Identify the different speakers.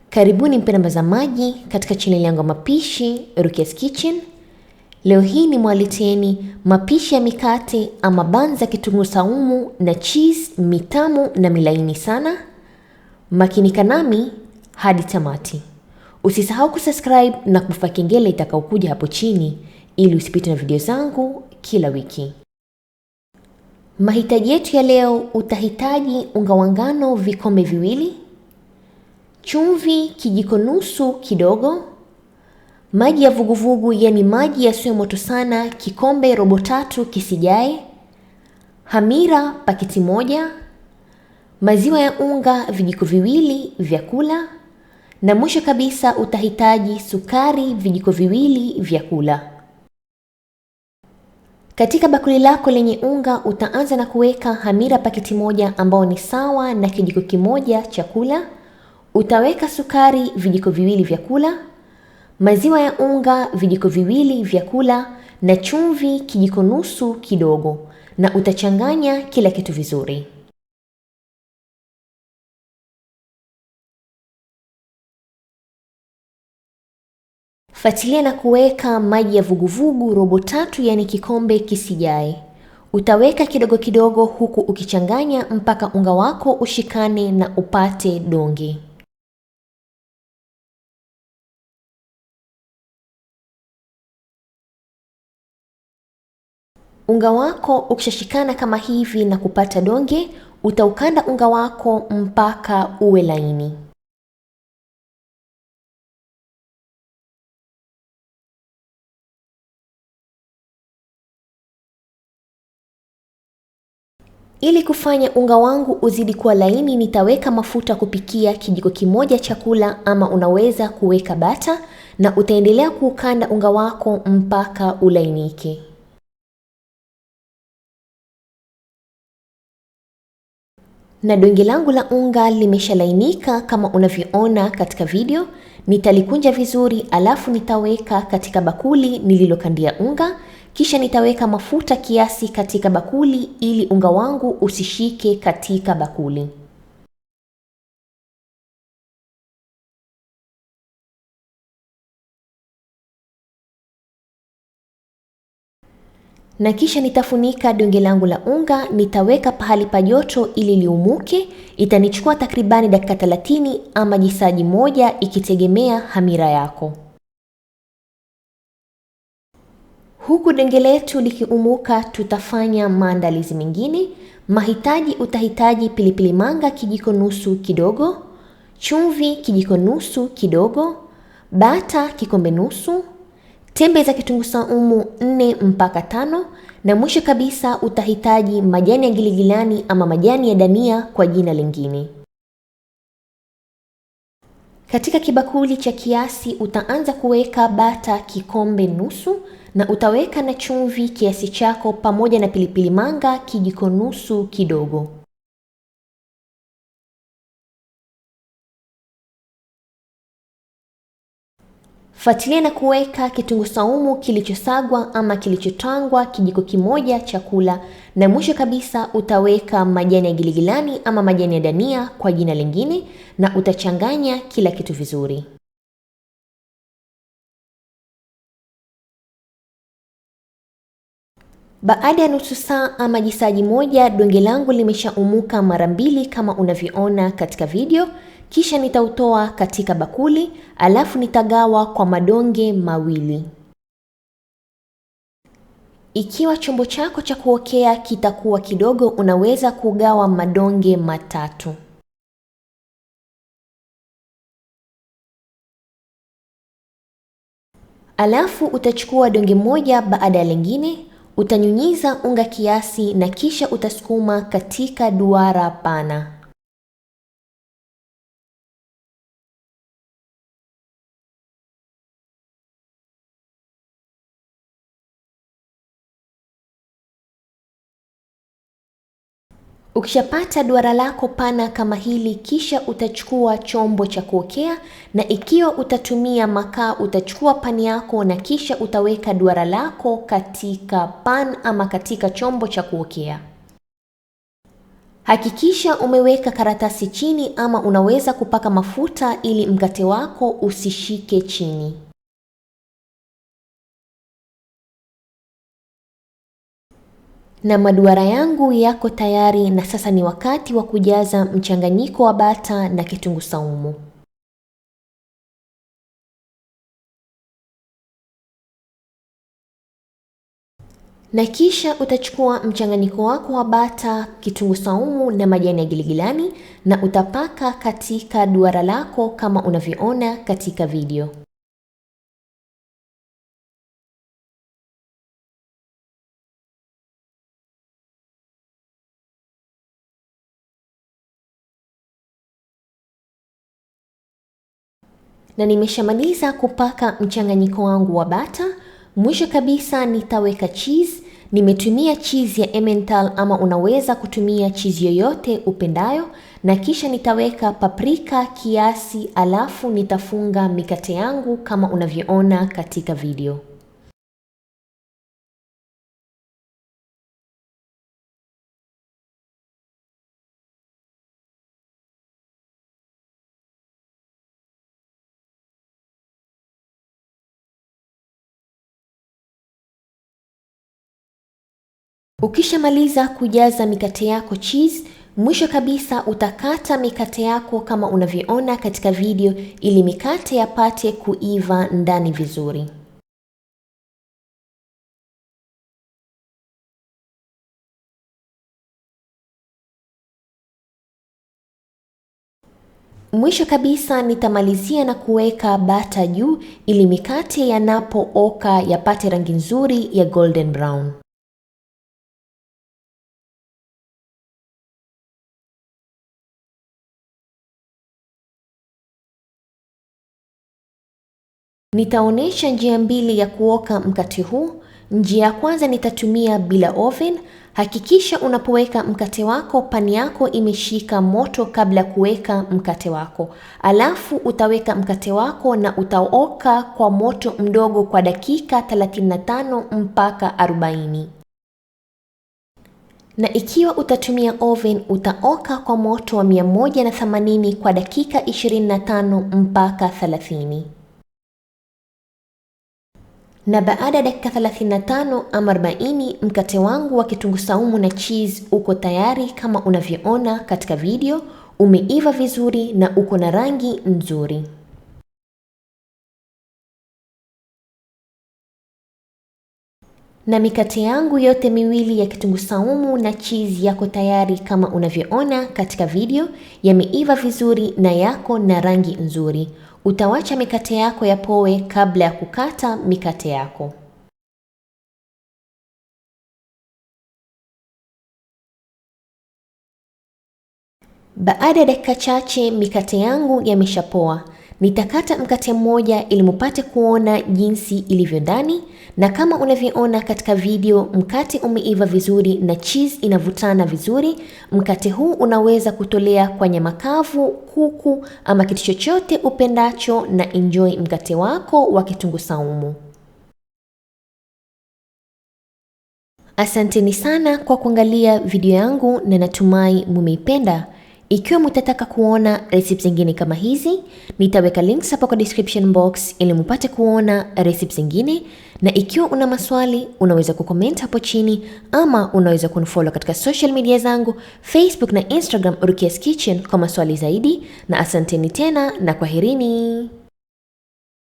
Speaker 1: Karibuni mpendwa mtazamaji katika channel yangu ya mapishi Rukias Kitchen. Leo hii ni mwaleteeni mapishi ya mikate ama buns za kitunguu saumu na cheese mitamu na milaini sana. Makinika nami hadi tamati. Usisahau kusubscribe na kufunga kengele itakayokuja hapo chini ili usipitwe na video zangu kila wiki. Mahitaji yetu ya leo, utahitaji unga wa ngano vikombe 2, chumvi kijiko nusu kidogo, maji ya vuguvugu yani maji yasiyo moto sana kikombe robo 3 kisijae, hamira pakiti 1, maziwa ya unga vijiko 2 vya kula, na mwisho kabisa utahitaji sukari vijiko 2 vya kula. Katika bakuli lako lenye unga utaanza na kuweka hamira pakiti 1 ambao ni sawa na kijiko kimoja cha kula. Utaweka sukari vijiko 2 vya kula, maziwa ya unga vijiko 2 vya kula na chumvi kijiko nusu kidogo, na utachanganya kila kitu vizuri. Fuatilia na kuweka maji ya vuguvugu robo 3 yani kikombe kisijae. Utaweka kidogo kidogo huku ukichanganya mpaka unga wako ushikane na upate donge. Unga wako ukishashikana kama hivi na kupata donge, utaukanda unga wako mpaka uwe laini. Ili kufanya unga wangu uzidi kuwa laini, nitaweka mafuta kupikia kijiko kimoja cha kula ama unaweza kuweka bata, na utaendelea kuukanda unga wako mpaka ulainike. Na donge langu la unga limeshalainika kama unavyoona katika video. Nitalikunja vizuri alafu nitaweka katika bakuli nililokandia unga, kisha nitaweka mafuta kiasi katika bakuli ili unga wangu usishike katika bakuli. Na kisha nitafunika donge langu la unga, nitaweka pahali pa joto ili liumuke. Itanichukua takribani dakika 30 ama jisaji moja ikitegemea hamira yako. Huku donge letu likiumuka, tutafanya maandalizi mengine. Mahitaji, utahitaji pilipilimanga kijiko nusu kidogo, chumvi kijiko nusu kidogo, bata kikombe nusu, tembe za kitunguusaumu 4 mpaka 5, na mwisho kabisa utahitaji majani ya giligilani ama majani ya dania kwa jina lingine. Katika kibakuli cha kiasi utaanza kuweka bata kikombe nusu, na utaweka na chumvi kiasi chako pamoja na pilipilimanga kijiko nusu kidogo. Fuatilia na kuweka kitunguusaumu kilichosagwa ama kilichotwangwa kijiko kimoja cha kula, na mwisho kabisa utaweka majani ya giligilani ama majani ya dania kwa jina lingine, na utachanganya kila kitu vizuri. Baada ya nusu saa ama jisaji moja, donge langu limeshaumuka mara 2 kama unavyoona katika video. Kisha nitautoa katika bakuli, alafu nitagawa kwa madonge 2. Ikiwa chombo chako cha kuokea kitakuwa kidogo, unaweza kugawa madonge 3. Alafu utachukua donge moja baada ya lingine, utanyunyiza unga kiasi na kisha utasukuma katika duara pana. Ukishapata duara lako pana kama hili, kisha utachukua chombo cha kuokea, na ikiwa utatumia makaa utachukua pani yako na kisha utaweka duara lako katika pan ama katika chombo cha kuokea. Hakikisha umeweka karatasi chini ama unaweza kupaka mafuta ili mkate wako usishike chini. Na maduara yangu yako tayari na sasa ni wakati wa kujaza mchanganyiko wa bata na kitunguu saumu. Na kisha utachukua mchanganyiko wako wa bata, kitunguu saumu na majani ya giligilani na utapaka katika duara lako kama unavyoona katika video. Na nimeshamaliza kupaka mchanganyiko wangu wa bata. Mwisho kabisa nitaweka cheese. Nimetumia cheese ya Emmental ama unaweza kutumia cheese yoyote upendayo, na kisha nitaweka paprika kiasi, alafu nitafunga mikate yangu kama unavyoona katika video. Ukishamaliza kujaza mikate yako cheese, mwisho kabisa utakata mikate yako kama unavyoona katika video ili mikate yapate kuiva ndani vizuri. Mwisho kabisa nitamalizia na kuweka bata juu ili mikate yanapooka yapate rangi nzuri ya golden brown. Nitaonyesha njia mbili ya kuoka mkate huu. Njia ya kwanza nitatumia bila oven. Hakikisha unapoweka mkate wako pani yako imeshika moto kabla ya kuweka mkate wako. Alafu utaweka mkate wako na utaoka kwa moto mdogo kwa dakika 35 mpaka 40. Na ikiwa utatumia oven utaoka kwa moto wa 180 kwa dakika 25 mpaka 30. Na baada ya dakika 35 ama 40 mkate wangu wa kitunguu saumu na cheese uko tayari kama unavyoona katika video. Umeiva vizuri na uko na rangi nzuri. Na mikate yangu yote miwili ya kitunguu saumu na cheese yako tayari kama unavyoona katika video. Yameiva vizuri na yako na rangi nzuri. Utawacha mikate yako yapoe kabla ya kukata mikate yako. Baada ya dakika chache mikate yangu yameshapoa. Nitakata mkate mmoja ili mupate kuona jinsi ilivyo ndani, na kama unavyoona katika video mkate umeiva vizuri na cheese inavutana vizuri. Mkate huu unaweza kutolea kwa nyama kavu, kuku ama kitu chochote upendacho, na enjoy mkate wako wa kitunguu saumu. Asanteni sana kwa kuangalia video yangu na natumai mumeipenda. Ikiwa mtataka kuona recipes zingine kama hizi, nitaweka links hapo kwa description box ili mpate kuona recipes zingine. Na ikiwa una maswali, unaweza kucomment hapo chini ama unaweza kunifollow katika social media zangu, Facebook na Instagram Rukias Kitchen kwa maswali zaidi. Na asanteni tena na kwaherini.